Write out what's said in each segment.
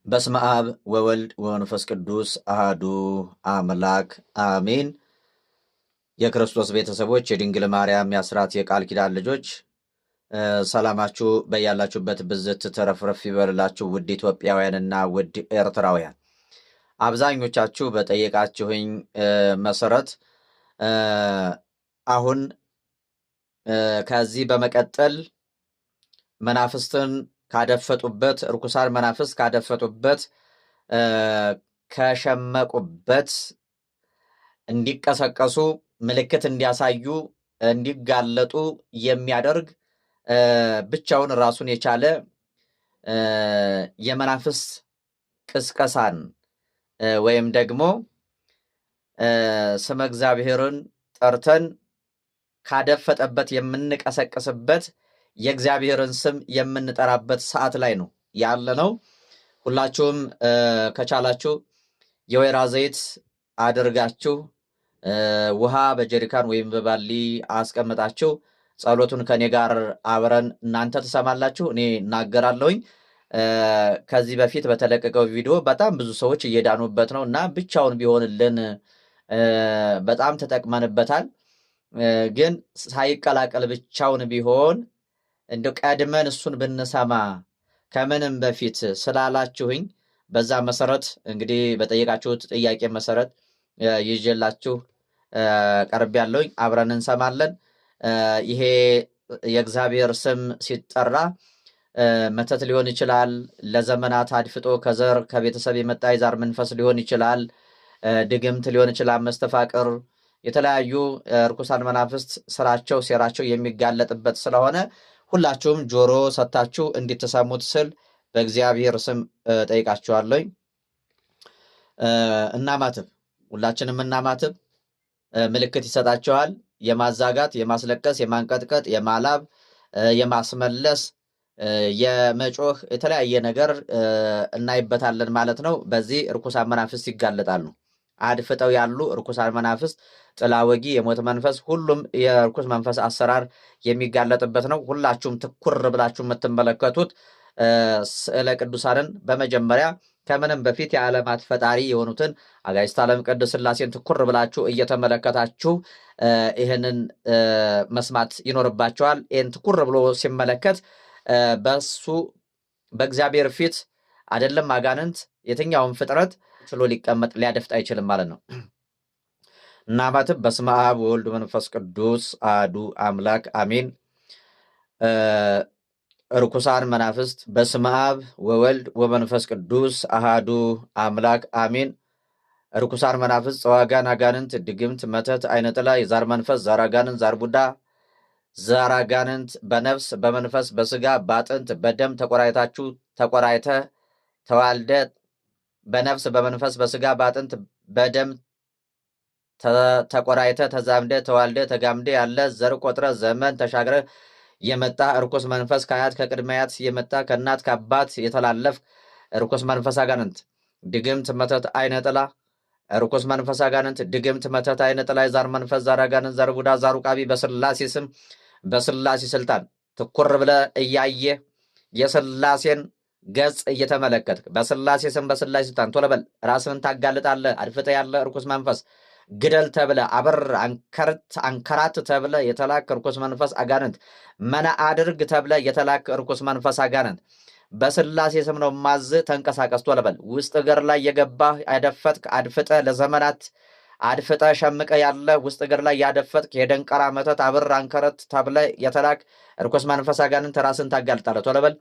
በስመ አብ ወወልድ ወመንፈስ ቅዱስ አሃዱ አምላክ አሜን። የክርስቶስ ቤተሰቦች የድንግል ማርያም የአስራት የቃል ኪዳን ልጆች ሰላማችሁ በያላችሁበት ብዝት ተረፍረፍ ይበልላችሁ። ውድ ኢትዮጵያውያንና ውድ ኤርትራውያን፣ አብዛኞቻችሁ በጠየቃችሁኝ መሰረት አሁን ከዚህ በመቀጠል መናፍስትን ካደፈጡበት ርኩሳን መናፍስት ካደፈጡበት ከሸመቁበት እንዲቀሰቀሱ ምልክት እንዲያሳዩ እንዲጋለጡ የሚያደርግ ብቻውን ራሱን የቻለ የመናፍስት ቅስቀሳን ወይም ደግሞ ስመ እግዚአብሔርን ጠርተን ካደፈጠበት የምንቀሰቅስበት የእግዚአብሔርን ስም የምንጠራበት ሰዓት ላይ ነው ያለነው። ሁላችሁም ከቻላችሁ የወይራ ዘይት አድርጋችሁ ውሃ በጀሪካን ወይም በባሊ አስቀምጣችሁ ጸሎቱን ከኔ ጋር አብረን እናንተ ትሰማላችሁ፣ እኔ እናገራለሁኝ። ከዚህ በፊት በተለቀቀው ቪዲዮ በጣም ብዙ ሰዎች እየዳኑበት ነው እና ብቻውን ቢሆንልን በጣም ተጠቅመንበታል። ግን ሳይቀላቀል ብቻውን ቢሆን እንደ ቀድመን እሱን ብንሰማ ከምንም በፊት ስላላችሁኝ በዛ መሰረት እንግዲህ በጠየቃችሁት ጥያቄ መሰረት ይዤላችሁ ቀርብ ያለውኝ አብረን እንሰማለን። ይሄ የእግዚአብሔር ስም ሲጠራ መተት ሊሆን ይችላል፣ ለዘመናት አድፍጦ ከዘር ከቤተሰብ የመጣ የዛር መንፈስ ሊሆን ይችላል፣ ድግምት ሊሆን ይችላል፣ መስተፋቅር፣ የተለያዩ ርኩሳን መናፍስት ስራቸው ሴራቸው የሚጋለጥበት ስለሆነ ሁላችሁም ጆሮ ሰታችሁ እንድትሰሙት ስል በእግዚአብሔር ስም ጠይቃችኋለሁ። እናማትብ፣ ሁላችንም እናማትብ። ምልክት ይሰጣችኋል። የማዛጋት፣ የማስለቀስ፣ የማንቀጥቀጥ፣ የማላብ፣ የማስመለስ፣ የመጮህ የተለያየ ነገር እናይበታለን ማለት ነው። በዚህ ርኩሳን መናፍስት ይጋለጣሉ። አድፍጠው ያሉ ርኩሳን መናፍስት፣ ጥላ ወጊ፣ የሞት መንፈስ፣ ሁሉም የርኩስ መንፈስ አሰራር የሚጋለጥበት ነው። ሁላችሁም ትኩር ብላችሁ የምትመለከቱት ስዕለ ቅዱሳንን በመጀመሪያ ከምንም በፊት የዓለማት ፈጣሪ የሆኑትን አጋዕዝተ ዓለም ቅድስት ሥላሴን ትኩር ብላችሁ እየተመለከታችሁ ይህንን መስማት ይኖርባቸዋል። ይህን ትኩር ብሎ ሲመለከት በሱ በእግዚአብሔር ፊት አይደለም አጋንንት የትኛውን ፍጥረት ችሎ ሊቀመጥ ሊያደፍጥ አይችልም ማለት ነው። እናማትብ። በስመ አብ ወወልድ መንፈስ ቅዱስ አሐዱ አምላክ አሜን። ርኩሳን መናፍስት። በስመ አብ ወወልድ ወመንፈስ ቅዱስ አሐዱ አምላክ አሜን። ርኩሳን መናፍስት፣ ጸዋጋን፣ አጋንንት፣ ድግምት፣ መተት፣ አይነ ጥላ፣ የዛር መንፈስ፣ ዛር አጋንንት፣ ዛር ቡዳ፣ ዛር አጋንንት በነፍስ በመንፈስ በስጋ በአጥንት በደም ተቆራይተ ተዋልደ በነፍስ በመንፈስ በስጋ በአጥንት በደም ተቆራይተ ተዛምደ ተዋልደ ተጋምደ ያለ ዘር ቆጥረ ዘመን ተሻግረ የመጣ ርኩስ መንፈስ ከአያት ከቅድመ አያት የመጣ ከእናት ከአባት የተላለፍ ርኩስ መንፈስ አጋንንት፣ ድግምት፣ መተት፣ አይነ ጥላ፣ ርኩስ መንፈስ አጋንንት፣ ድግምት፣ መተት፣ አይነ ጥላ፣ የዛር መንፈስ፣ ዛር አጋንንት፣ ዛር ቡዳ፣ ዛር ውቃቢ በስላሴ ስም በስላሴ ስልጣን ትኩር ብለ እያየ የስላሴን ገጽ እየተመለከትክ በስላሴ ስም በስላሴ ስልጣን ቶሎ በል ራስን ታጋልጣለህ። አድፍጠ ያለ ርኩስ መንፈስ ግደል ተብለ አበር አንከራት ተብለ የተላክ ርኩስ መንፈስ አጋንንት መና አድርግ ተብለ የተላክ ርኩስ መንፈስ አጋንንት በስላሴ ስም ነው ማዝ ተንቀሳቀስ ቶሎ በል። ውስጥ እግር ላይ የገባህ ያደፈጥክ አድፍጠ ለዘመናት አድፍጠ ሸምቀ ያለ ውስጥ እግር ላይ ያደፈጥክ የደንቀራ መተት አበር አንከረት ተብለ የተላክ ርኩስ መንፈስ አጋንንት ራስን ታጋልጣለህ ቶሎ በል።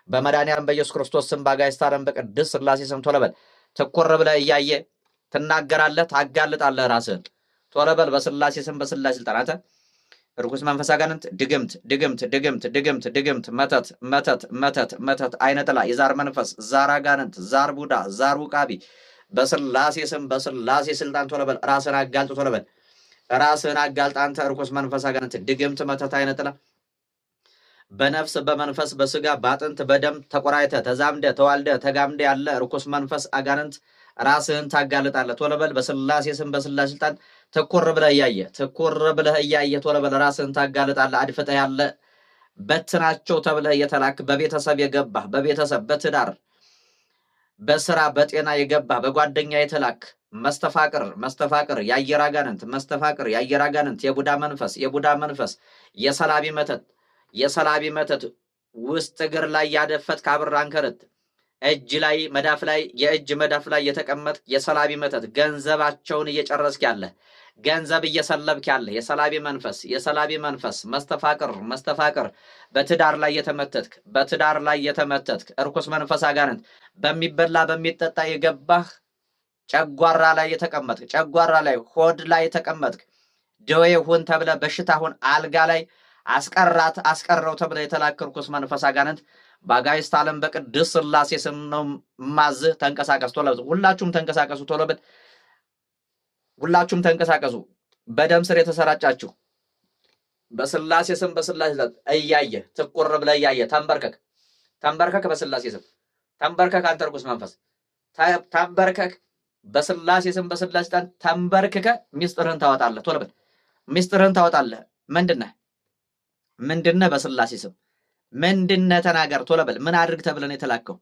በመድኃኒዓለም በኢየሱስ ክርስቶስ ስም በአጋዕዝተ ዓለም በቅድስት ሥላሴ ስም ቶሎ በል። ትኩር ብለህ እያየ ትናገራለህ፣ ታጋልጣለህ ራስህን ቶሎ በል። በስላሴ ስም በስላሴ ስልጣን አንተ ርኩስ መንፈስ አጋንንት፣ ድግምት ድግምት ድግምት ድግምት ድግምት፣ መተት መተት መተት መተት፣ አይነ ጥላ፣ የዛር መንፈስ፣ ዛር አጋንንት፣ ዛር ቡዳ፣ ዛር ውቃቢ በስላሴ ስም በስላሴ ስልጣን ቶሎ በል። ራስህን አጋልጥ ቶሎ በል። ራስህን አጋልጥ አንተ ርኩስ መንፈስ አጋንንት፣ ድግምት፣ መተት፣ አይነ ጥላ በነፍስ በመንፈስ በስጋ በአጥንት በደም ተቆራይተ ተዛምደ ተዋልደ ተጋምደ ያለ ርኩስ መንፈስ አጋንንት ራስህን ታጋልጣለህ ቶሎ በል። በስላሴ ስም በስላሴ ስልጣን ትኩር ብለህ እያየ ቶሎ በል ራስህን ታጋልጣለህ። አድፍጠህ ያለ በትናቸው ተብለህ የተላክ በቤተሰብ የገባህ በቤተሰብ በትዳር በስራ በጤና የገባ በጓደኛ የተላክ መስተፋቅር የአየር አጋንንት የቡዳ መንፈስ የሰላቢ መተት ውስጥ እግር ላይ ያደፈት ካብራን ከረት እጅ ላይ መዳፍ ላይ የእጅ መዳፍ ላይ የተቀመጥ የሰላቢ መተት ገንዘባቸውን እየጨረስክ ያለ ገንዘብ እየሰለብክ ያለ የሰላቢ መንፈስ መስተፋቅር በትዳር ላይ የተመተትክ እርኩስ መንፈስ አጋንንት በሚበላ በሚጠጣ የገባህ ጨጓራ ላይ የተቀመጥክ ጨጓራ ላይ ሆድ ላይ የተቀመጥክ ደዌ ሁን ተብለ በሽታ ሁን አልጋ ላይ አስቀረው ተብለ የተላክ እርኩስ መንፈስ አጋንንት በአጋዕዝተ ዓለም በቅድስት ሥላሴ ስም ነው ማዝህ። ተንቀሳቀስ ቶሎ በል። ሁላችሁም ተንቀሳቀሱ ቶሎ በል። ሁላችሁም ተንቀሳቀሱ። በደም ስር የተሰራጫችሁ በሥላሴ ስም እያየ ትቁር ብለህ እያየ ተንበርከክ በሥላሴ ስም ተንበርከክ። አንተ ርኩስ መንፈስ ተንበርከክ በሥላሴ ስም ተንበርክከ ሚስጥርህን ታወጣለህ። ቶሎ በል ሚስጥርህን ታወጣለህ። ምንድነህ በሥላሴ ስም ምንድነህ? ተናገር ቶሎ በል። ምን አድርግ ተብለን የተላከው?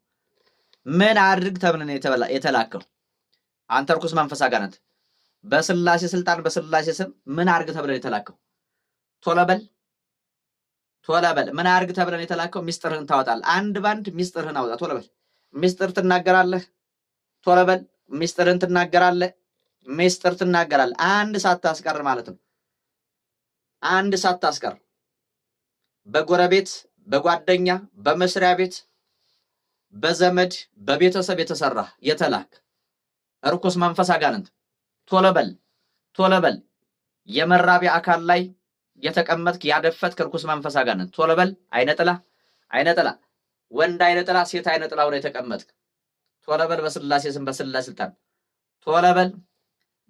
የተላከው? አንተ ርኩስ መንፈስ አጋንንት በሥላሴ ስልጣን በሥላሴ ስም ምን አድርግ ተብለን የተላከው? ቶሎ በል። ምን አድርግ ተብለን የተላከው? ሚስጥርህን ታወጣለህ። አንድ ባንድ ሚስጥርህን አውጣ። ቶሎ በል። ሚስጥር ትናገራለህ። ቶሎ በል። ሚስጥርህን ትናገራለህ። አንድ ሳታስቀር ማለት ነው። አንድ ሳታስቀር በጎረቤት በጓደኛ በመስሪያ ቤት በዘመድ በቤተሰብ የተሰራ የተላክ እርኩስ መንፈስ አጋንንት ቶሎ በል። የመራቢያ አካል ላይ የተቀመጥክ ያደፈትክ እርኩስ መንፈስ አጋንንት ቶሎ በል። አይነጥላ ወንድ አይነጥላ ሴት አይነጥላ ሆነ የተቀመጥክ ቶሎ በል። በሥላሴ ስም በሥላሴ ስልጣን ቶሎ በል።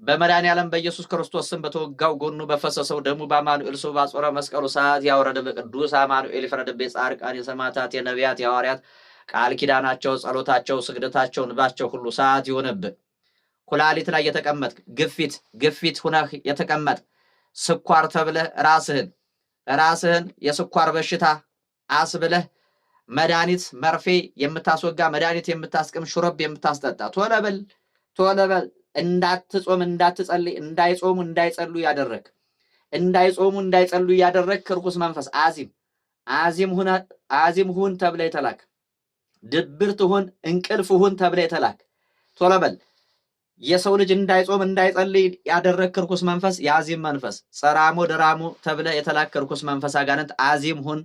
በመድኃኔዓለም በኢየሱስ ክርስቶስ ስም በተወጋው ጎኑ በፈሰሰው ደሙ በአማኑኤል ስም ባጾረ መስቀሉ ሰዓት ያወረደ በቅዱስ አማኑኤል ይፍረድብህ። የጻድቃን የሰማዕታት የነቢያት የሐዋርያት ቃል ኪዳናቸው ጸሎታቸው ስግደታቸው ንባቸው ሁሉ ሰዓት ይሆንብህ። ኩላሊት ላይ የተቀመጥክ ግፊት ሁነህ የተቀመጥክ ስኳር ተብለህ ራስህን የስኳር በሽታ አስብለህ መድኃኒት መርፌ የምታስወጋ መድኃኒት የምታስቅም ሹረብ የምታስጠጣ ቶሎ በል። እንዳትጾም እንዳትጸልይ እንዳይጾሙ እንዳይጸሉ ያደረግ እርኩስ መንፈስ አዚም ሁን ተብለ የተላክ ድብርት ሁን እንቅልፍ ሁን ተብለ የተላክ ቶሎ በል። የሰው ልጅ እንዳይጾም እንዳይጸልይ ያደረግ እርኩስ መንፈስ የአዚም መንፈስ ጸራሞ ደራሞ ተብለ የተላክ እርኩስ መንፈስ አጋንንት አዚም ሁን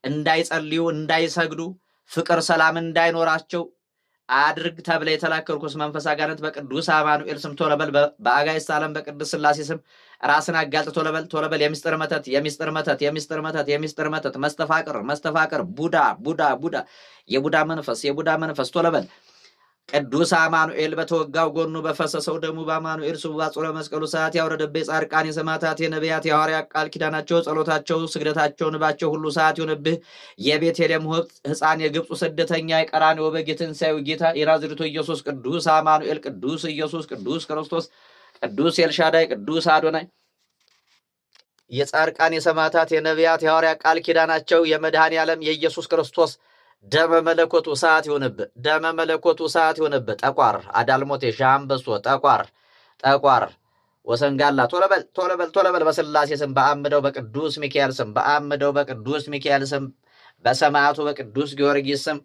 እንዳይጸልዩ እንዳይሰግዱ ፍቅር ሰላም እንዳይኖራቸው አድርግ ተብለ የተላክ እርኩስ መንፈስ አጋንንት በቅዱስ አማኑኤል ስም ቶሎ በል። በአጋዕዝተ ዓለም በቅድስት ሥላሴ ስም ራስን አጋልጥ። ቶሎ በል። የሚስጥር መተት መስተፋቅር ቡዳ የቡዳ መንፈስ ቶሎ በል። ቅዱስ አማኑኤል በተወጋው ጎኑ በፈሰሰው ደሙ በአማኑኤል ስም ባጾረ መስቀሉ ሰዓት ያወረደብህ። የጻድቃን የሰማዕታት የነቢያት የሐዋርያት ቃል ኪዳናቸው ጸሎታቸው ስግደታቸው ንባቸው ሁሉ ሰዓት ይሆንብህ። የቤተልሔም ሕፃን የግብፁ ስደተኛ የቀራንዮ በግ የትንሣኤው ጌታ የናዝሬቱ ኢየሱስ ቅዱስ አማኑኤል ቅዱስ ኢየሱስ ቅዱስ ክርስቶስ ቅዱስ ኤልሻዳይ ቅዱስ አዶናይ የጻድቃን የሰማዕታት የነቢያት የሐዋርያት ቃል ኪዳናቸው የመድኃኔዓለም የኢየሱስ ክርስቶስ ደመ መለኮቱ ሰዓት ይሆንብህ። ጠቋር አዳልሞቴ ሻምበሶ ጠቋር ወሰንጋላ ቶሎ በል። በሥላሴ ስም በአምደው በቅዱስ ሚካኤል ስም በሰማዕቱ በቅዱስ ጊዮርጊስ ስም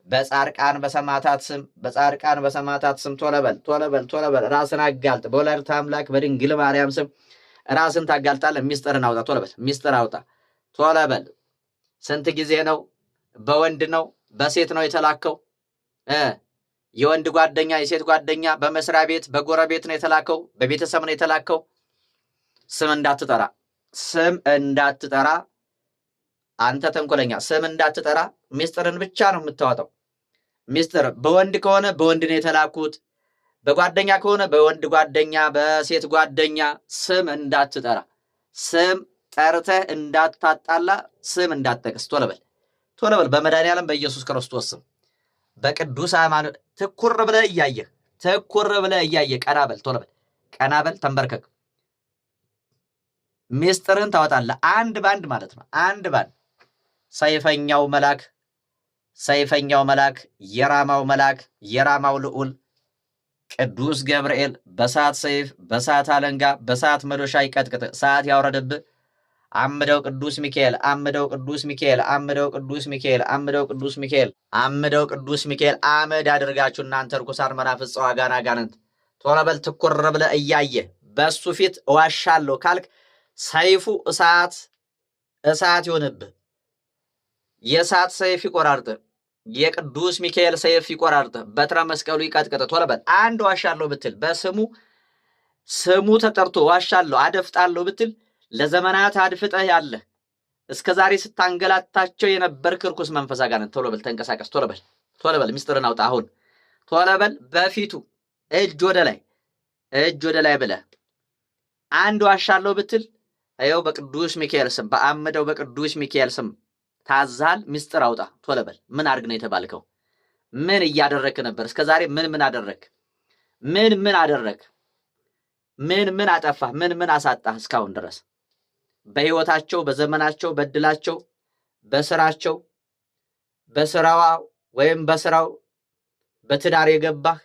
በጻድቃን በሰማዕታት ስም ቶሎ በል። ራስን አጋልጥ። በወላዲተ አምላክ በድንግል ማርያም ስም ራስን ታጋልጣለህ። ሚስጥርን አውጣ። ቶሎ በል። ሚስጥር አውጣ። ቶሎ በል። ስንት ጊዜ ነው? በወንድ ነው በሴት ነው የተላከው? የወንድ ጓደኛ የሴት ጓደኛ በመስሪያ ቤት በጎረቤት ነው የተላከው? በቤተሰብ ነው የተላከው? ስም እንዳትጠራ አንተ ተንኮለኛ፣ ስም እንዳትጠራ ሚስጥርን ብቻ ነው የምታወጣው። ሚስጥር በወንድ ከሆነ በወንድ ነው የተላኩት፣ በጓደኛ ከሆነ በወንድ ጓደኛ በሴት ጓደኛ ስም እንዳትጠራ፣ ስም ጠርተህ እንዳታጣላ፣ ስም እንዳትጠቅስ። ቶሎ በል በመድኃኔዓለም በኢየሱስ ክርስቶስ ስም በቅዱስ ሃይማኖት ትኩር ብለህ እያየህ ቀና በል። ቶሎ በል ቀና በል። ተንበርከክ። ሚስጥርን ታወጣለህ አንድ ባንድ ማለት ነው። አንድ ባንድ ሰይፈኛው መልአክ ሰይፈኛው መልአክ የራማው መልአክ የራማው ልዑል ቅዱስ ገብርኤል በሰዓት ሰይፍ በሰዓት አለንጋ በሰዓት መዶሻ ይቀጥቅጥ፣ ሰዓት ያውረድብህ። አምደው ቅዱስ ሚካኤል አምደው ቅዱስ ሚካኤል አምደው ቅዱስ ሚካኤል አምደው ቅዱስ ሚካኤል አምደው ቅዱስ ሚካኤል አመድ አድርጋችሁ እናንተ ርኩሳን መናፍስት ጸዋጋን አጋንንት ቶሎ በል ትኩር ብለህ እያየ በሱ ፊት እዋሻለሁ ካልክ ሰይፉ እሳት ይሆንብህ። የእሳት ሰይፍ ይቆራርጥ፣ የቅዱስ ሚካኤል ሰይፍ ይቆራርጥ፣ በትረ መስቀሉ ይቀጥቅጥ። ቶሎ በል አንድ ዋሻለሁ ብትል ስሙ ተጠርቶ ዋሻለሁ አደፍጣለሁ ብትል ለዘመናት አድፍጠህ ያለ እስከ ዛሬ ስታንገላታቸው የነበርክ ርኩስ መንፈስ አጋንንት ቶሎ በል ተንቀሳቀስ። ቶሎ በል ሚስጥርን አውጣ። አሁን ቶሎ በል በፊቱ እጅ ወደ ላይ ብለህ አንድ ዋሻለሁ ብትል ይኸው በቅዱስ ሚካኤል ስም በአምደው በቅዱስ ሚካኤል ስም ታዛል። ሚስጥር አውጣ። ቶሎ በል ምን አድርግ ነው የተባልከው? ምን እያደረክ ነበር እስከ ዛሬ? ምን አደረክ? ምን አደረክ? ምን አጠፋህ? ምን አሳጣህ እስካሁን ድረስ? በህይወታቸው በዘመናቸው በድላቸው በስራዋ ወይም በስራው በትዳር የገባህ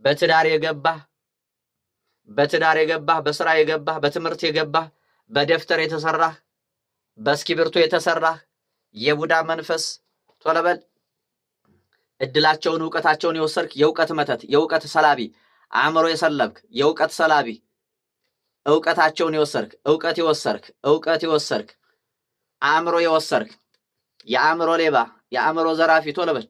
በስራ የገባህ በትምህርት የገባህ በደፍተር የተሰራህ በእስክሪብቶ የተሰራህ የቡዳ መንፈስ ቶሎ በል እድላቸውን እውቀታቸውን የወሰርክ የእውቀት መተት የእውቀት ሰላቢ አእምሮ የሰለብክ የእውቀት ሰላቢ እውቀታቸውን የወሰርክ እውቀት የወሰርክ አእምሮ የወሰርክ የአእምሮ ሌባ የአእምሮ ዘራፊ ቶሎ በል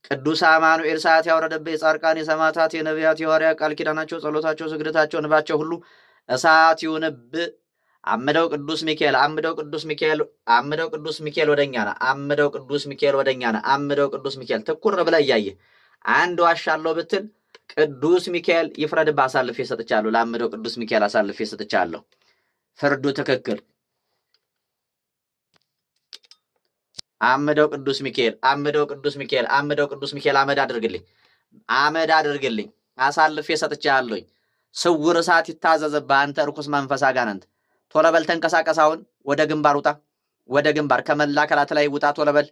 ቅዱስ አማኑኤል ሰዓት ያወረደብህ የጻድቃን የሰማዕታት የነቢያት የሐዋርያት ቃል ኪዳናቸው ጸሎታቸው ስግደታቸው እንባቸው ሁሉ እሳት ይሁንብህ። አምደው ቅዱስ ሚካኤል አምደው ቅዱስ ሚካኤል ወደኛና አምደው ቅዱስ ሚካኤል ወደኛና አምደው ቅዱስ ሚካኤል ትኩር ብለህ እያየህ አንድ ዋሻለሁ ብትል ቅዱስ ሚካኤል ይፍረድብህ። አሳልፌ ሰጥቻለሁ። ለአምደው ቅዱስ ሚካኤል አሳልፌ ሰጥቻለሁ። ፍርዱ ትክክል። አምደው ቅዱስ ሚካኤል አመድ አድርግልኝ። አሳልፌ ሰጥቻለሁኝ። ስውር እሳት ይታዘዝብህ አንተ ርኩስ መንፈስ አጋንንት። ቶሎ በል ተንቀሳቀስ። አሁን ወደ ግንባር ውጣ። ወደ ግንባር ከመላ አካላት ላይ ውጣ። ቶሎ በል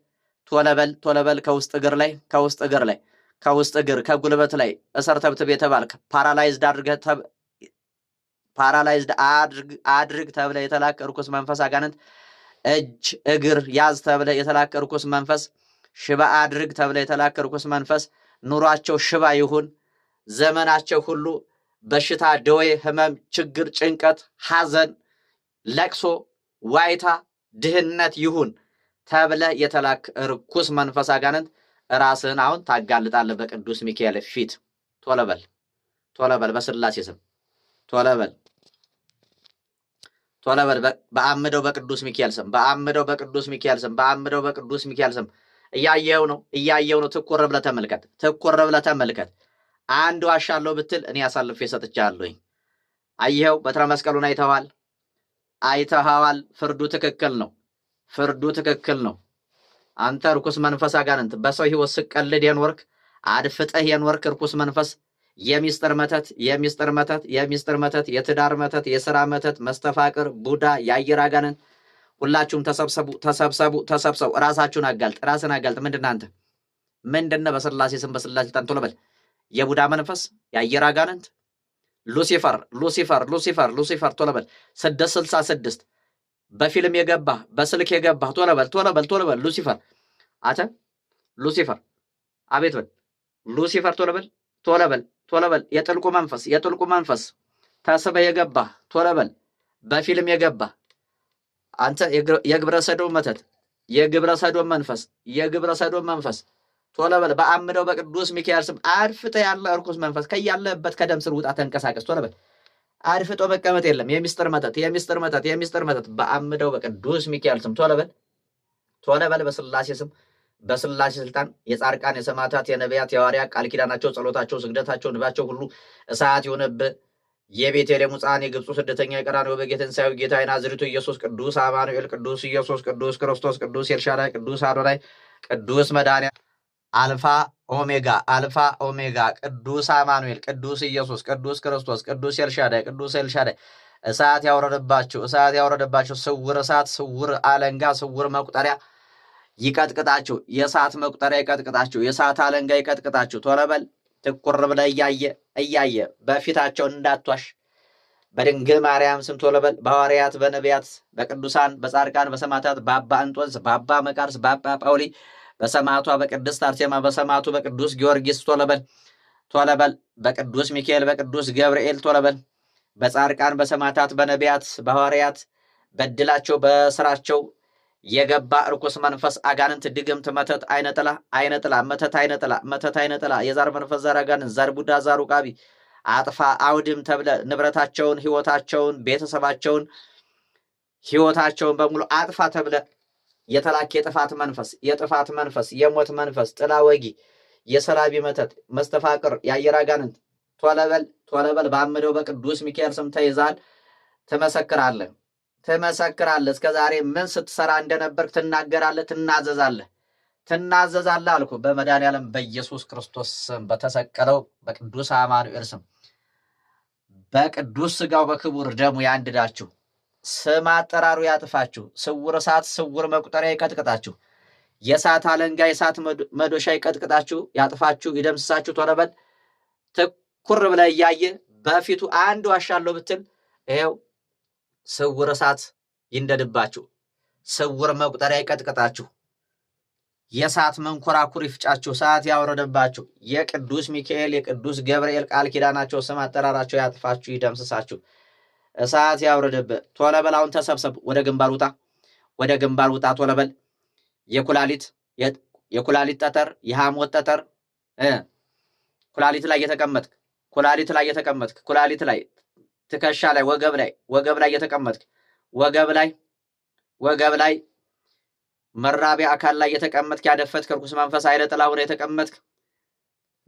ከውስጥ እግር ከጉልበት ላይ እሰር ተብትብ የተባልክ ፓራላይዝድ አድርግ ተብለህ የተላክ ርኩስ መንፈስ አጋንንት እጅ እግር ያዝ ተብለህ የተላክ ርኩስ መንፈስ ሽባ አድርግ ተብለህ የተላክ ርኩስ መንፈስ ኑሯቸው ሽባ ይሁን። ዘመናቸው ሁሉ በሽታ፣ ደዌ፣ ህመም፣ ችግር፣ ጭንቀት፣ ሐዘን፣ ለቅሶ፣ ዋይታ፣ ድህነት ይሁን ተብለህ የተላክ ርኩስ መንፈስ አጋንንት ራስህን አሁን ታጋልጣለህ በቅዱስ ሚካኤል ፊት። ቶሎ በል በስላሴ ስም ቶሎ በል በአምደው በቅዱስ ሚካኤል ስም እያየው ነው። ትኩር ብለህ ተመልከት። አንድ ዋሻለሁ ብትል እኔ አሳልፌ ሰጥቻለሁኝ። አየኸው፣ በትረ መስቀሉን አይተኸዋል። ፍርዱ ትክክል ነው። አንተ ርኩስ መንፈስ አጋንንት በሰው ህይወት ስቀልድ የኖርክ አድፍጠህ የኖርክ ርኩስ መንፈስ የሚስጥር መተት፣ የትዳር መተት፣ የሥራ መተት፣ መስተፋቅር፣ ቡዳ፣ የአየር አጋንንት ሁላችሁም ተሰብሰቡ። ራስን አጋልጥ። ምንድነህ? በስላሴ ስም በስላሴ ስልጣን ቶሎ በል። የቡዳ መንፈስ፣ የአየር አጋንንት፣ ሉሲፈር ቶሎ በል። 666 በፊልም የገባህ በስልክ የገባህ ቶሎ በል። ሉሲፈር አቤት በል። ሉሲፈር ቶሎ በል። የጥልቁ መንፈስ ተስበህ የገባህ ቶሎ በል። በፊልም የገባህ አንተ የግብረ ሰዶም መተት፣ የግብረ ሰዶም መንፈስ ቶሎ በል። በአምደው በቅዱስ ሚካኤል ስም አድፍጠህ ያለ ርኩስ መንፈስ ከያለህበት ከደም ስር ውጣ፣ ተንቀሳቀስ። ቶሎ በል። አድፍጦ መቀመጥ የለም። የሚስጥር መተት በአምደው በቅዱስ ሚካኤል ስም ቶሎ በል። በስላሴ ስም በስላሴ ስልጣን የጻድቃን የሰማዕታት የነቢያት የሐዋርያት ቃል ኪዳናቸው ጸሎታቸው ስግደታቸው እንባቸው ሁሉ እሳት ይሁንብህ። የቤተልሔሙ ሕፃን የግብፁ ስደተኛ የቀራንዮ በግ የትንሣኤው ጌታ የናዝሬቱ ኢየሱስ ቅዱስ አማኑኤል ቅዱስ ኢየሱስ ቅዱስ ክርስቶስ ቅዱስ ኤልሻዳይ ቅዱስ አዶናይ ቅዱስ መድኃኒዓለም አልፋ ኦሜጋ ቅዱስ አማኑኤል ቅዱስ ኢየሱስ ቅዱስ ክርስቶስ ቅዱስ ኤልሻዳይ እሳት ያወረደባቸው ስውር እሳት፣ ስውር አለንጋ፣ ስውር መቁጠሪያ ይቀጥቅጣችሁ፣ የእሳት መቁጠሪያ ይቀጥቅጣችሁ፣ የእሳት አለንጋ ይቀጥቅጣችሁ። ቶሎ በል ትኩር ብለህ እያየ በፊታቸው እንዳትዋሽ በድንግል ማርያም ስም ቶሎ በል። በሐዋርያት በነቢያት በቅዱሳን በጻድቃን በሰማዕታት በአባ እንጦንስ በአባ መቃርስ በአባ ጳውሊ በሰማዕቷ በቅድስት አርሴማ በሰማዕቱ በቅዱስ ጊዮርጊስ ቶሎ በል ቶሎ በል። በቅዱስ ሚካኤል በቅዱስ ገብርኤል ቶሎ በል። በጻድቃን በሰማዕታት በነቢያት በሐዋርያት በድላቸው በስራቸው የገባ እርኩስ መንፈስ አጋንንት ድግምት መተት አይነጥላ መተት አይነጥላ የዛር መንፈስ ዘር አጋንንት ዘር ቡዳ ዛር ውቃቢ አጥፋ አውድም ተብለ ንብረታቸውን ህይወታቸውን ቤተሰባቸውን ህይወታቸውን በሙሉ አጥፋ ተብለ የተላከ የጥፋት መንፈስ የሞት መንፈስ ጥላ ወጊ የሰላቢ መተት መስተፋቅር የአየር አጋንንት ቶሎ በል ባመደው በቅዱስ ሚካኤል ስም ተይዛል። ትመሰክራለህ። እስከ ዛሬ ምን ስትሰራ እንደነበርክ ትናገራለህ፣ ትናዘዛለህ አልኩ። በመድኃኒዓለም በኢየሱስ ክርስቶስ ስም በተሰቀለው በቅዱስ አማኑኤል ስም በቅዱስ ሥጋው በክቡር ደሙ ያንድዳችሁ፣ ስም አጠራሩ ያጥፋችሁ፣ ስውር እሳት ስውር መቁጠሪያ ይቀጥቅጣችሁ፣ የእሳት አለንጋ የእሳት መዶሻ ይቀጥቅጣችሁ፣ ያጥፋችሁ፣ ይደምስሳችሁ። ቶሎ በል ትኩር ብለህ እያየ በፊቱ አንድ ዋሻለሁ ብትል ይኸው ስውር እሳት ይንደድባችሁ፣ ስውር መቁጠሪያ ይቀጥቅጣችሁ፣ የእሳት መንኮራኩር ይፍጫችሁ፣ እሳት ያወረደባችሁ። የቅዱስ ሚካኤል የቅዱስ ገብርኤል ቃል ኪዳናቸው ስም አጠራራቸው ያጥፋችሁ፣ ይደምስሳችሁ፣ እሳት ያወረደብህ። ቶሎ በል አሁን ተሰብሰብ፣ ወደ ግንባር ውጣ፣ ቶሎ በል። የኩላሊት ጠጠር የሐሞት ጠጠር ኩላሊት ላይ የተቀመጥክ ኩላሊት ላይ ትከሻ ላይ ወገብ ላይ የተቀመጥክ ወገብ ላይ መራቢያ አካል ላይ የተቀመጥክ ያደፈትክ ርኩስ መንፈስ ኃይለ ጥላ ሆነ የተቀመጥክ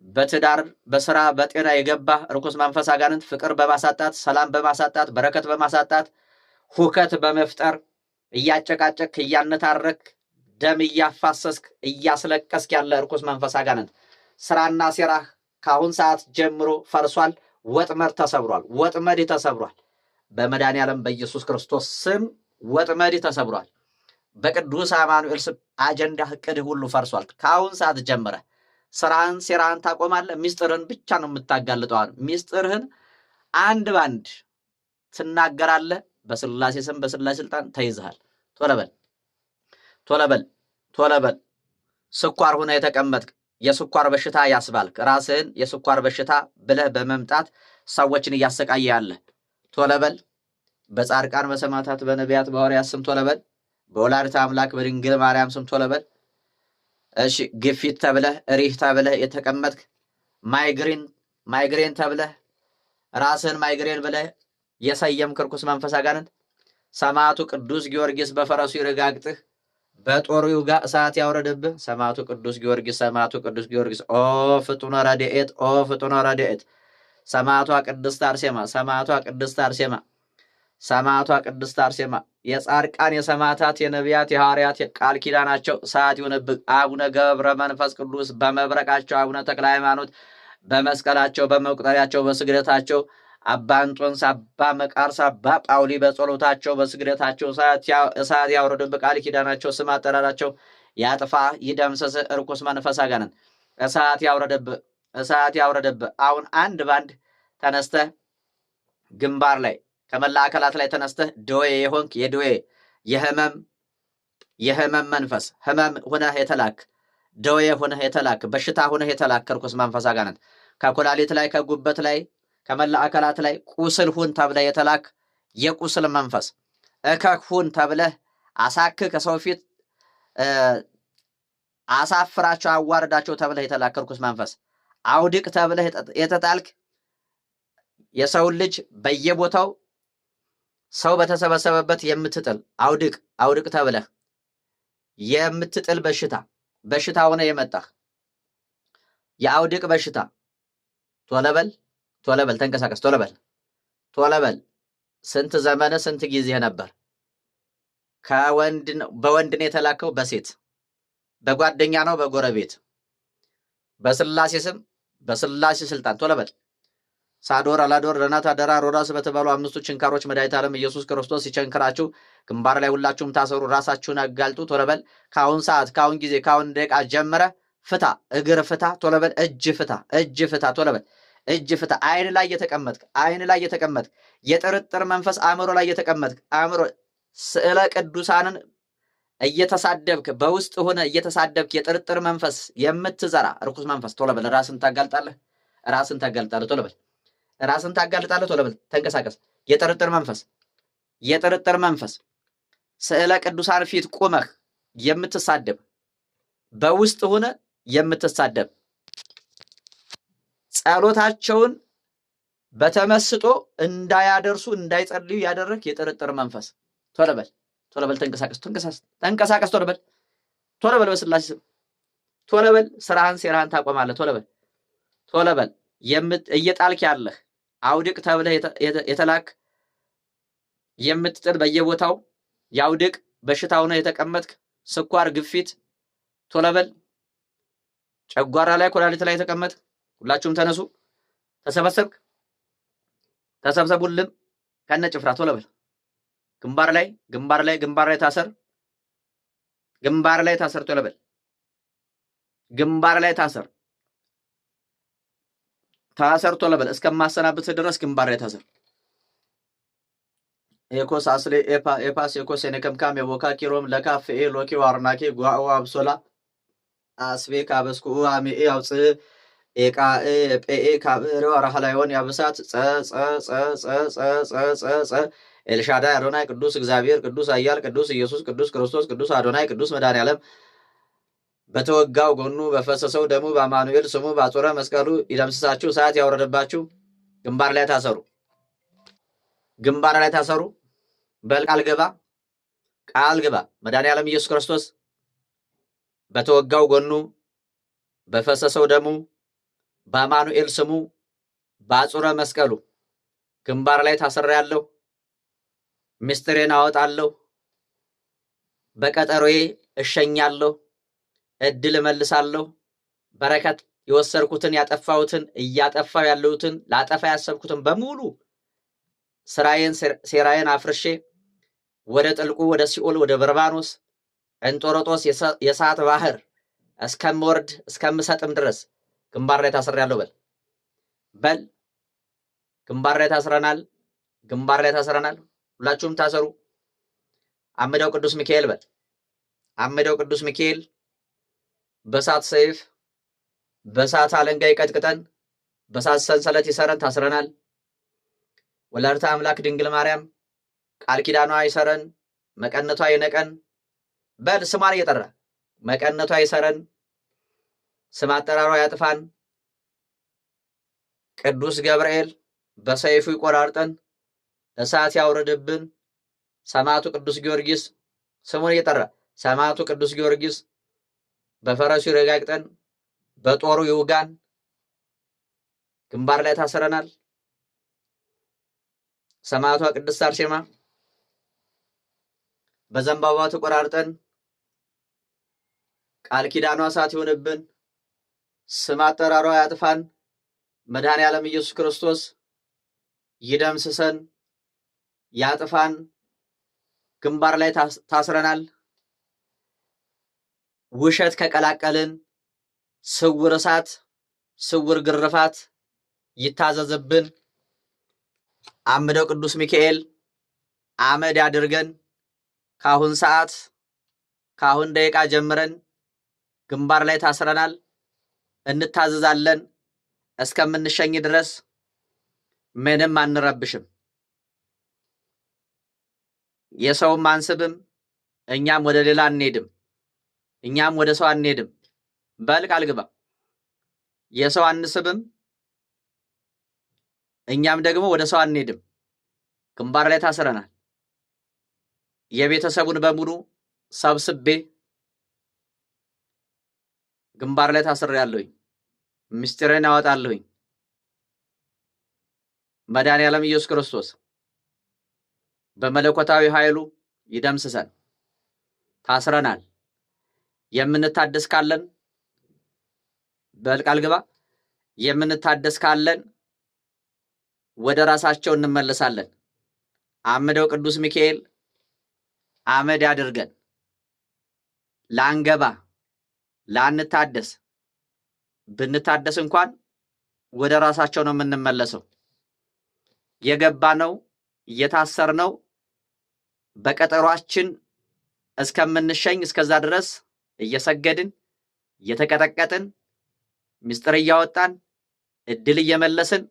በትዳር በስራ በጤና የገባ ርኩስ መንፈስ አጋንንት ፍቅር በማሳጣት ሰላም በማሳጣት በረከት በማሳጣት ሁከት በመፍጠር እያጨቃጨክ እያነታረክ ደም እያፋሰስክ እያስለቀስክ ያለ ርኩስ መንፈስ አጋንንት ስራና ሴራህ ከአሁን ሰዓት ጀምሮ ፈርሷል። ወጥመድ ተሰብሯል። በመድኃኒዓለም በኢየሱስ ክርስቶስ ስም ወጥመድ ተሰብሯል። በቅዱስ አማኑኤል ስም አጀንዳህ ዕቅድህ ሁሉ ፈርሷል። ከአሁን ሰዓት ጀምረህ ስራህን ሴራህን ታቆማለህ። ሚስጥርህን ብቻ ነው የምታጋልጠው። ሚስጥርህን አንድ ባንድ ትናገራለህ። በስላሴ ስም በስላሴ ስልጣን ተይዘሃል። ቶሎ በል። ስኳር ሆነ የተቀመጥክ የስኳር በሽታ ያስባልክ ራስህን የስኳር በሽታ ብለህ በመምጣት ሰዎችን እያሰቃየ ያለ ቶሎ በል። በጻድቃን በሰማዕታት በነቢያት በሐዋርያት ስም ቶሎ በል። በወላዲተ አምላክ በድንግል ማርያም ስም ቶሎ በል። እሺ ግፊት ተብለህ ሪህ ተብለህ የተቀመጥክ ማይግሬን ተብለህ ራስህን ማይግሬን ብለህ የሰየምክ ርኩስ መንፈስ አጋንንት ሰማዕቱ ቅዱስ ጊዮርጊስ በፈረሱ ይረጋግጥህ በጦሩ ይውጋ እሳት ያወረደብህ። ሰማዕቱ ቅዱስ ጊዮርጊስ ኦ ፍጡነ ረድኤት ሰማዕቷ ቅድስት አርሴማ የጻድቃን የሰማዕታት የነቢያት የሐዋርያት ቃል ኪዳናቸው እሳት ይሁንብህ። አቡነ ገብረ መንፈስ ቅዱስ በመብረቃቸው አቡነ ተክለ ሃይማኖት በመስቀላቸው በመቁጠሪያቸው በስግደታቸው አባ እንጦንስ አባ መቃርስ አባ ጳውሊ በጸሎታቸው በስግደታቸው እሳት ያወረደብህ። ቃል ኪዳናቸው ስም አጠራራቸው ያጥፋ ይደምሰስ። እርኩስ መንፈስ አጋንንት እሳት ያወረደብህ። አሁን አንድ ባንድ ተነስተህ ግንባር ላይ ከመላ አካላት ላይ ተነስተህ ደዌ የሆንክ የደዌ የህመም መንፈስ ህመም ሆነህ የተላክ ደዌ ሆነህ የተላክ በሽታ ሆነህ የተላክ ርኩስ መንፈስ አጋንንት ከኩላሊት ላይ ከጉበት ላይ ከመላ አካላት ላይ ቁስል ሁን ተብለህ የተላክ የቁስል መንፈስ እከክ ሁን ተብለህ አሳክ ከሰው ፊት አሳፍራቸው አዋርዳቸው ተብለህ የተላክ ርኩስ መንፈስ አውድቅ ተብለህ የተጣልክ የሰው ልጅ በየቦታው ሰው በተሰበሰበበት የምትጥል አውድቅ ተብለህ የምትጥል በሽታ ሆነ የመጣህ የአውድቅ በሽታ ቶሎ በል ተንቀሳቀስ። ቶሎ በል ስንት ዘመነ ስንት ጊዜ ነበር በወንድ ነው የተላከው በሴት በጓደኛ ነው በጎረቤት በስላሴ ስም በስላሴ ስልጣን ቶሎ በል። ሳዶር አላዶር ረናት አደራ ሮዳስ በተባሉ አምስቱ ችንካሮች መድኃኒተ ዓለም ኢየሱስ ክርስቶስ ሲቸንክራችሁ ግንባር ላይ ሁላችሁም ታሰሩ። ራሳችሁን አጋልጡ። ቶሎ በል። ካሁን ሰዓት፣ ካሁን ጊዜ፣ ካሁን ደቂቃ ጀምረ ፍታ። እግር ፍታ። ቶሎ በል። እጅ ፍታ። እጅ ፍታ። ቶሎ በል። እጅ ፍታ። አይን ላይ የተቀመጥክ፣ አይን ላይ የተቀመጥክ የጥርጥር መንፈስ አእምሮ ላይ የተቀመጥክ አእምሮ ስዕለ ቅዱሳንን እየተሳደብክ በውስጥ ሆነ እየተሳደብክ የጥርጥር መንፈስ የምትዘራ ርኩስ መንፈስ ቶሎ በል። ራስን ታጋልጣለህ። ራስን ታጋልጣለህ። ቶሎ በል። ራስን ታጋልጣለህ። ቶሎ በል። ተንቀሳቀስ። የጥርጥር መንፈስ፣ የጥርጥር መንፈስ ስዕለ ቅዱሳን ፊት ቁመህ የምትሳደብ በውስጥ ሆነ የምትሳደብ ጸሎታቸውን በተመስጦ እንዳያደርሱ እንዳይጸልዩ ያደረክ የጥርጥር መንፈስ ቶሎ በል። ቶሎ በል። ተንቀሳቀስ። ተንቀሳቀስ። ቶሎ በል። ቶሎ በል። በስላሴ ስም ቶሎ በል። ስራህን ሴራህን ታቆማለህ። ቶሎ በል። ቶሎ በል። እየጣልክ ያለህ አውድቅ ተብለህ የተላክ የምትጥል በየቦታው ያውድቅ በሽታው ነው የተቀመጥክ ስኳር፣ ግፊት ቶሎ በል። ጨጓራ ላይ ኩላሊት ላይ የተቀመጥክ ሁላችሁም ተነሱ። ተሰበሰብክ። ተሰብሰቡልም ከነ ጭፍራ ቶሎ በል። ግንባር ላይ ግንባር ላይ ግንባር ላይ ታሰር። ግንባር ላይ ታሰር። ቶሎ በል። ግንባር ላይ ታሰር። ታሰር። ቶሎ በል። እስከማሰናብትህ ድረስ ግንባር ላይ ታሰር። ኤኮስ አስሌ ኤፓስ ኤኮስ የነከምካም የቦካ ኪሮም ለካፍ ሎኪ ዋርናኪ ጓኦ አብሶላ አስቤ ካበስኩ አሜ አውጽ ኤቃ ጴኤ ካብረ ወራህላይሆን ያብሳት ጸ ጸ ጸ ጸ ጸ ጸ ጸ ኤልሻዳይ አዶናይ ቅዱስ እግዚአብሔር ቅዱስ አያል ቅዱስ ኢየሱስ ቅዱስ ክርስቶስ ቅዱስ አዶናይ ቅዱስ መድኃኔዓለም በተወጋው ጎኑ በፈሰሰው ደሙ በአማኑኤል ስሙ በአጾረ መስቀሉ ይደምስሳችሁ፣ ሰዓት ያወረደባችሁ ግንባር ላይ ታሰሩ። ግንባር ላይ ታሰሩ። በል ቃል ግባ። ቃል ግባ። መድኃኔዓለም ኢየሱስ ክርስቶስ በተወጋው ጎኑ በፈሰሰው ደሙ በአማኑኤል ስሙ በአጾረ መስቀሉ ግንባር ላይ ታስሬያለሁ። ምስጢሬን አወጣለሁ። በቀጠሮዬ እሸኛለሁ። እድል እመልሳለሁ። በረከት የወሰድኩትን ያጠፋሁትን እያጠፋሁ ያለሁትን ላጠፋ ያሰብኩትን በሙሉ ስራዬን ሴራዬን አፍርሼ ወደ ጥልቁ ወደ ሲኦል ወደ በርባኖስ እንጦሮጦስ የእሳት ባህር እስከምወርድ እስከምሰጥም ድረስ ግንባር ላይ ታስሬያለሁ። በል በል። ግንባር ላይ ታስረናል። ግንባር ላይ ታስረናል። ሁላችሁም ታሰሩ። አምደው ቅዱስ ሚካኤል በል። አምደው ቅዱስ ሚካኤል በሳት ሰይፍ በሳት አለንጋ ይቀጥቅጠን፣ በሳት ሰንሰለት ይሰረን። ታስረናል። ወላዲተ አምላክ ድንግል ማርያም ቃል ኪዳኗ ይሰረን፣ መቀነቷ ይነቀን። በል ስሟን እየጠራ መቀነቷ ይሰረን፣ ስም አጠራሯ ያጥፋን። ቅዱስ ገብርኤል በሰይፉ ይቆራርጠን፣ እሳት ያውርድብን። ሰማዕቱ ቅዱስ ጊዮርጊስ ስሙን እየጠራ ሰማዕቱ ቅዱስ ጊዮርጊስ በፈረሱ ይረጋግጠን፣ በጦሩ ይውጋን። ግንባር ላይ ታስረናል። ሰማዕቷ ቅድስት አርሴማ በዘንባባ ተቆራርጠን፣ ቃል ኪዳኗ እሳት ይሆንብን፣ ስም አጠራሯ ያጥፋን። መድኃኔዓለም ኢየሱስ ክርስቶስ ይደምስሰን፣ ያጥፋን። ግንባር ላይ ታስረናል። ውሸት ከቀላቀልን ስውር እሳት ስውር ግርፋት ይታዘዝብን። አምደው ቅዱስ ሚካኤል አመድ ያድርገን። ካሁን ሰዓት ካሁን ደቂቃ ጀምረን ግንባር ላይ ታስረናል። እንታዘዛለን እስከምንሸኝ ድረስ ምንም አንረብሽም። የሰውም አንስብም፣ እኛም ወደ ሌላ አንሄድም፣ እኛም ወደ ሰው አንሄድም። በል ቃል ግባ። የሰው አንስብም፣ እኛም ደግሞ ወደ ሰው አንሄድም። ግንባር ላይ ታስረናል። የቤተሰቡን በሙሉ ሰብስቤ ግንባር ላይ ታስሬያለሁኝ። ምስጢሬን አወጣለሁኝ። መድኃኔዓለም ኢየሱስ ክርስቶስ በመለኮታዊ ኃይሉ ይደምስሰን። ታስረናል። የምንታደስ ካለን በል ቃል ግባ። የምንታደስ ካለን ወደ ራሳቸው እንመለሳለን። አምደው ቅዱስ ሚካኤል አመድ አድርገን ላንገባ ላንታደስ ብንታደስ እንኳን ወደ ራሳቸው ነው የምንመለሰው። የገባነው የታሰርነው በቀጠሯችን እስከምንሸኝ እስከዛ ድረስ እየሰገድን እየተቀጠቀጥን ምስጢር እያወጣን እድል እየመለስን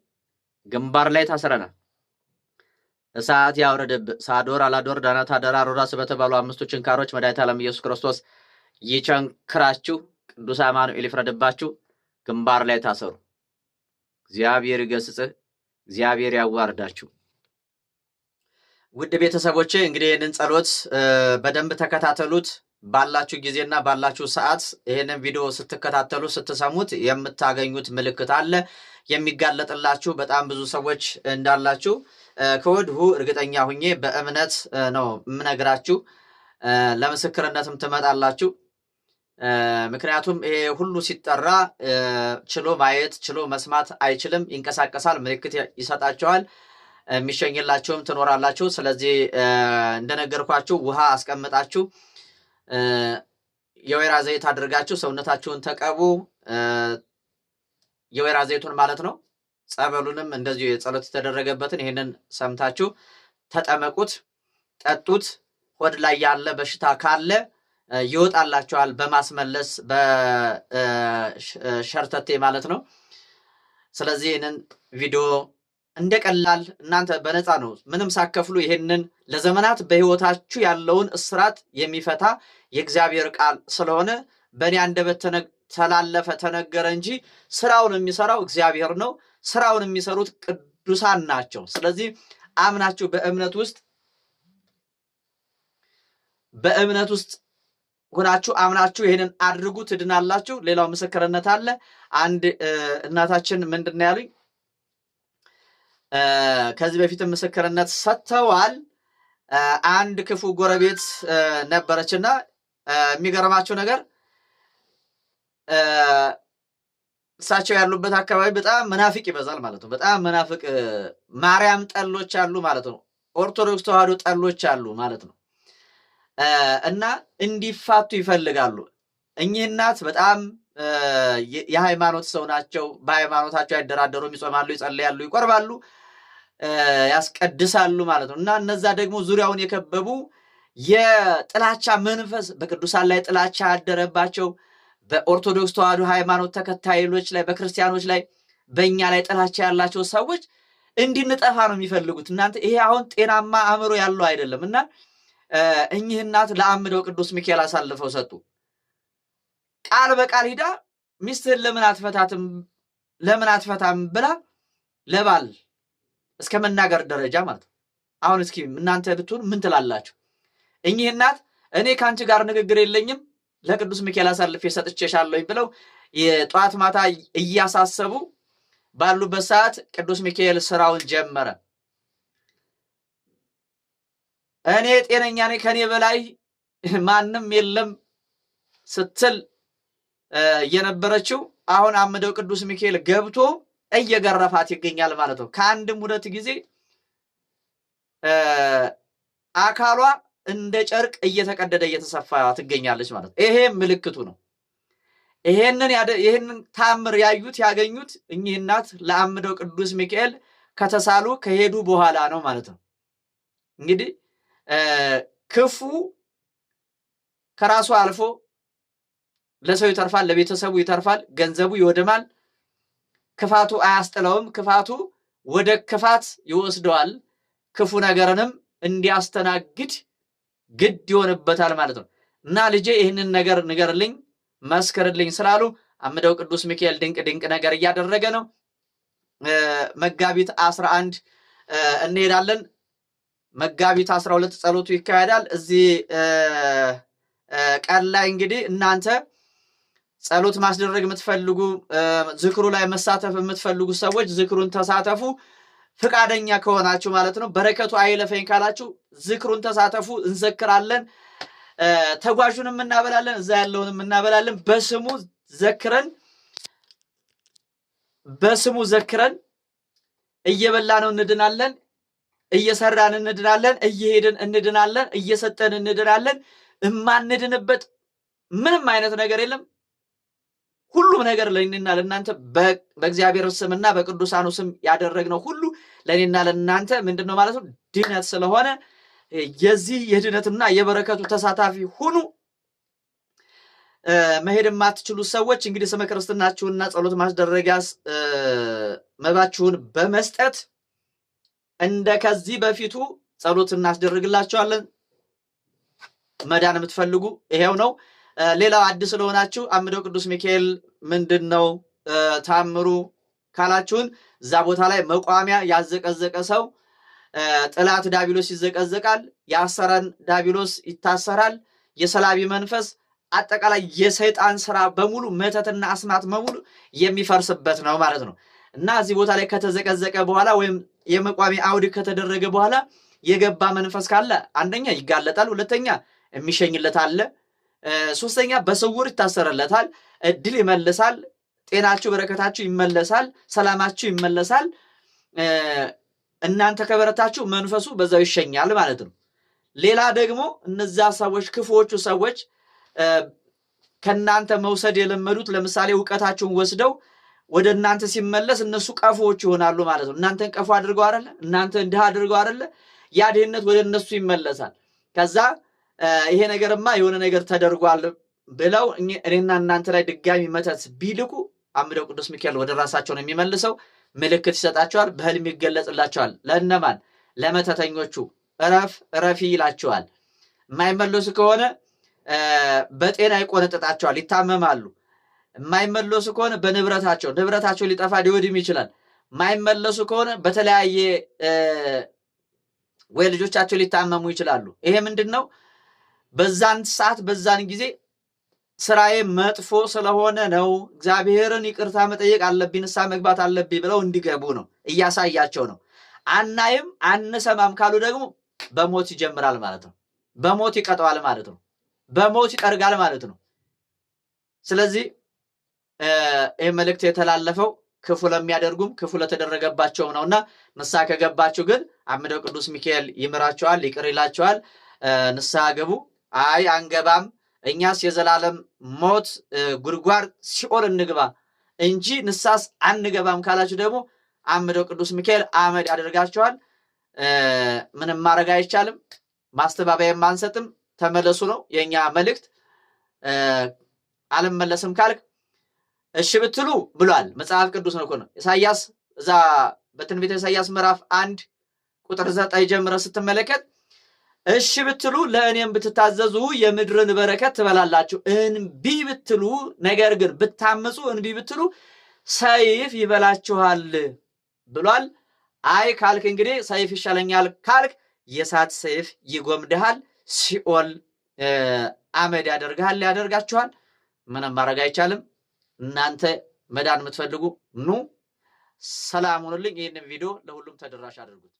ግንባር ላይ ታስረናል። እሳት ያውረድብ ሳዶር አላዶር ዳናታ ደራ ሮዳስ በተባሉ አምስቱ ችንካሮች መድኃኒተ ዓለም ኢየሱስ ክርስቶስ ይቸንክራችሁ፣ ቅዱስ አማኑኤል ይፍረድባችሁ። ግንባር ላይ ታሰሩ። እግዚአብሔር ይገስጽህ፣ እግዚአብሔር ያዋርዳችሁ። ውድ ቤተሰቦቼ እንግዲህ ይህንን ጸሎት በደንብ ተከታተሉት። ባላችሁ ጊዜና ባላችሁ ሰዓት ይህንን ቪዲዮ ስትከታተሉ ስትሰሙት የምታገኙት ምልክት አለ። የሚጋለጥላችሁ በጣም ብዙ ሰዎች እንዳላችሁ ከወዲሁ እርግጠኛ ሁኜ በእምነት ነው የምነግራችሁ። ለምስክርነትም ትመጣላችሁ። ምክንያቱም ይሄ ሁሉ ሲጠራ ችሎ ማየት ችሎ መስማት አይችልም። ይንቀሳቀሳል፣ ምልክት ይሰጣቸዋል፣ የሚሸኝላችሁም ትኖራላችሁ። ስለዚህ እንደነገርኳችሁ ውሃ አስቀምጣችሁ የወይራ ዘይት አድርጋችሁ ሰውነታችሁን ተቀቡ። የወይራ ዘይቱን ማለት ነው። ጸበሉንም እንደዚሁ የጸሎት የተደረገበትን ይህንን ሰምታችሁ ተጠመቁት፣ ጠጡት። ሆድ ላይ ያለ በሽታ ካለ ይወጣላችኋል፣ በማስመለስ በሸርተቴ ማለት ነው። ስለዚህ ይህንን ቪዲዮ እንደቀላል እናንተ በነፃ ነው ምንም ሳከፍሉ ይህንን ለዘመናት በህይወታችሁ ያለውን እስራት የሚፈታ የእግዚአብሔር ቃል ስለሆነ በእኔ አንደበት ተላለፈ ተነገረ እንጂ ስራውን የሚሰራው እግዚአብሔር ነው። ስራውን የሚሰሩት ቅዱሳን ናቸው። ስለዚህ አምናችሁ በእምነት ውስጥ ሆናችሁ አምናችሁ ይሄንን አድርጉ፣ ትድናላችሁ። ሌላው ምስክርነት አለ። አንድ እናታችን ምንድን ያሉኝ ከዚህ በፊት ምስክርነት ሰጥተዋል። አንድ ክፉ ጎረቤት ነበረችና የሚገርማችሁ ነገር እሳቸው ያሉበት አካባቢ በጣም መናፍቅ ይበዛል ማለት ነው። በጣም መናፍቅ ማርያም ጠሎች አሉ ማለት ነው። ኦርቶዶክስ ተዋህዶ ጠሎች አሉ ማለት ነው። እና እንዲፋቱ ይፈልጋሉ። እኚህ እናት በጣም የሃይማኖት ሰው ናቸው። በሃይማኖታቸው አይደራደሩም። ይጾማሉ፣ ይጸልያሉ፣ ይቆርባሉ፣ ያስቀድሳሉ ማለት ነው። እና እነዛ ደግሞ ዙሪያውን የከበቡ የጥላቻ መንፈስ በቅዱሳን ላይ ጥላቻ ያደረባቸው በኦርቶዶክስ ተዋህዶ ሃይማኖት ተከታዮች ላይ በክርስቲያኖች ላይ በእኛ ላይ ጥላቻ ያላቸው ሰዎች እንድንጠፋ ነው የሚፈልጉት። እናንተ ይሄ አሁን ጤናማ አእምሮ ያለው አይደለም። እና እኚህ እናት ለአምደው ቅዱስ ሚካኤል አሳልፈው ሰጡ። ቃል በቃል ሂዳ ሚስትህን ለምን አትፈታም ብላ ለባል እስከ መናገር ደረጃ ማለት ነው። አሁን እስኪ እናንተ ብትሆን ምን ትላላችሁ? እኚህ እናት እኔ ከአንቺ ጋር ንግግር የለኝም ለቅዱስ ሚካኤል አሳልፌ ሰጥቼሻለሁ ብለው የጧት ማታ እያሳሰቡ ባሉበት ሰዓት ቅዱስ ሚካኤል ስራውን ጀመረ። እኔ ጤነኛ ነኝ፣ ከኔ በላይ ማንም የለም ስትል የነበረችው አሁን አምደው ቅዱስ ሚካኤል ገብቶ እየገረፋት ይገኛል ማለት ነው። ከአንድም ሁለት ጊዜ አካሏ እንደ ጨርቅ እየተቀደደ እየተሰፋ ትገኛለች ማለት ነው። ይሄ ምልክቱ ነው። ይሄንን ታምር ያገኙት እኚህ እናት ለአምደው ቅዱስ ሚካኤል ከተሳሉ ከሄዱ በኋላ ነው ማለት ነው። እንግዲህ ክፉ ከራሱ አልፎ ለሰው ይተርፋል፣ ለቤተሰቡ ይተርፋል፣ ገንዘቡ ይወድማል። ክፋቱ አያስጥለውም፣ ክፋቱ ወደ ክፋት ይወስደዋል። ክፉ ነገርንም እንዲያስተናግድ ግድ ይሆንበታል ማለት ነው። እና ልጄ ይህንን ነገር ንገርልኝ፣ መስክርልኝ ስላሉ አምደው ቅዱስ ሚካኤል ድንቅ ነገር እያደረገ ነው። መጋቢት 11 እንሄዳለን። መጋቢት 12 ጸሎቱ ይካሄዳል። እዚህ ቀን ላይ እንግዲህ እናንተ ጸሎት ማስደረግ የምትፈልጉ ዝክሩ ላይ መሳተፍ የምትፈልጉ ሰዎች ዝክሩን ተሳተፉ። ፍቃደኛ ከሆናችሁ ማለት ነው። በረከቱ አይለፈኝ ካላችሁ ዝክሩን ተሳተፉ። እንዘክራለን። ተጓዡንም እናበላለን፣ እዛ ያለውንም እናበላለን። በስሙ ዘክረን እየበላ ነው እንድናለን። እየሰራን እንድናለን፣ እየሄድን እንድናለን፣ እየሰጠን እንድናለን። እማንድንበት ምንም አይነት ነገር የለም። ሁሉም ነገር ለእኔና ለእናንተ በእግዚአብሔር ስምና በቅዱሳኑ ስም ያደረግነው ሁሉ ለእኔና ለእናንተ ምንድን ነው ማለት ነው? ድነት ስለሆነ የዚህ የድነትና የበረከቱ ተሳታፊ ሁኑ። መሄድ የማትችሉ ሰዎች እንግዲህ ስመ ክርስትናችሁንና ጸሎት ማስደረጊያ መባችሁን በመስጠት እንደ ከዚህ በፊቱ ጸሎት እናስደርግላችኋለን። መዳን የምትፈልጉ ይሄው ነው። ሌላው አዲስ ስለሆናችሁ አምደው ቅዱስ ሚካኤል ምንድን ነው ታምሩ ካላችሁን እዛ ቦታ ላይ መቋሚያ ያዘቀዘቀ ሰው ጥላት ዳቢሎስ ይዘቀዘቃል፣ ያሰረን ዳቢሎስ ይታሰራል፣ የሰላቢ መንፈስ አጠቃላይ የሰይጣን ስራ በሙሉ መተትና አስማት በሙሉ የሚፈርስበት ነው ማለት ነው። እና እዚህ ቦታ ላይ ከተዘቀዘቀ በኋላ ወይም የመቋሚያ አውድ ከተደረገ በኋላ የገባ መንፈስ ካለ አንደኛ ይጋለጣል፣ ሁለተኛ የሚሸኝለት አለ፣ ሶስተኛ በስውር ይታሰረለታል፣ እድል ይመልሳል፣ ጤናችሁ በረከታችሁ ይመለሳል፣ ሰላማችሁ ይመለሳል። እናንተ ከበረታችሁ መንፈሱ በዛው ይሸኛል ማለት ነው። ሌላ ደግሞ እነዛ ሰዎች ክፉዎቹ ሰዎች ከናንተ መውሰድ የለመዱት ለምሳሌ ዕውቀታችሁን ወስደው ወደ እናንተ ሲመለስ እነሱ ቀፎዎች ይሆናሉ ማለት ነው። እናንተን ቀፎ አድርገው አይደለ? እናንተን ድሃ አድርገው አይደለ? ያ ድህነት ወደ እነሱ ይመለሳል። ከዛ ይሄ ነገርማ የሆነ ነገር ተደርጓል ብለው እኔና እናንተ ላይ ድጋሚ መተት ቢልኩ አምደው ቅዱስ ሚካኤል ወደ ራሳቸው ነው የሚመልሰው። ምልክት ይሰጣቸዋል፣ በህልም ይገለጽላቸዋል። ለእነማን? ለመተተኞቹ እረፊ ይላቸዋል። የማይመለሱ ከሆነ በጤና ይቆነጥጣቸዋል፣ ይታመማሉ። የማይመለሱ ከሆነ ንብረታቸው ሊጠፋ ሊወድም ይችላል። የማይመለሱ ከሆነ በተለያየ ወይ ልጆቻቸው ሊታመሙ ይችላሉ። ይሄ ምንድን ነው? በዛን ሰዓት በዛን ጊዜ ስራዬ መጥፎ ስለሆነ ነው፣ እግዚአብሔርን ይቅርታ መጠየቅ አለብኝ፣ ንስሐ መግባት አለብኝ ብለው እንዲገቡ ነው፣ እያሳያቸው ነው። አናይም አንሰማም ካሉ ደግሞ በሞት ይጀምራል ማለት ነው። በሞት ይቀጠዋል ማለት ነው። በሞት ይጠርጋል ማለት ነው። ስለዚህ ይህ መልእክት የተላለፈው ክፉ ለሚያደርጉም ክፉ ለተደረገባቸውም ነውና ንስሐ ከገባችሁ ግን አምደው ቅዱስ ሚካኤል ይምራቸዋል፣ ይቅር ይላቸዋል። ንስሐ ገቡ። አይ አንገባም፣ እኛስ የዘላለም ሞት ጉድጓድ ሲኦል እንግባ እንጂ ንስሐስ አንገባም ካላችሁ ደግሞ አምደው ቅዱስ ሚካኤል አመድ ያደርጋቸዋል። ምንም ማድረግ አይቻልም፣ ማስተባበያም አንሰጥም። ተመለሱ ነው የኛ መልእክት። አልመለስም ካልክ እሺ ብትሉ ብሏል መጽሐፍ ቅዱስ ነው እኮ ነው። ኢሳይያስ እዛ በትንቢተ ኢሳይያስ ምዕራፍ 1 ቁጥር 9 ጀምረ ስትመለከት እሺ ብትሉ ለእኔም ብትታዘዙ የምድርን በረከት ትበላላችሁ፣ እንቢ ብትሉ ነገር ግን ብታምፁ እንቢ ብትሉ ሰይፍ ይበላችኋል ብሏል። አይ ካልክ እንግዲህ ሰይፍ ይሻለኛል ካልክ የእሳት ሰይፍ ይጎምድሃል፣ ሲኦል አመድ ያደርግሃል፣ ያደርጋችኋል። ምንም ማድረግ አይቻልም። እናንተ መዳን የምትፈልጉ ኑ። ሰላም ሁኑልኝ። ይህንን ቪዲዮ ለሁሉም ተደራሽ አድርጉት።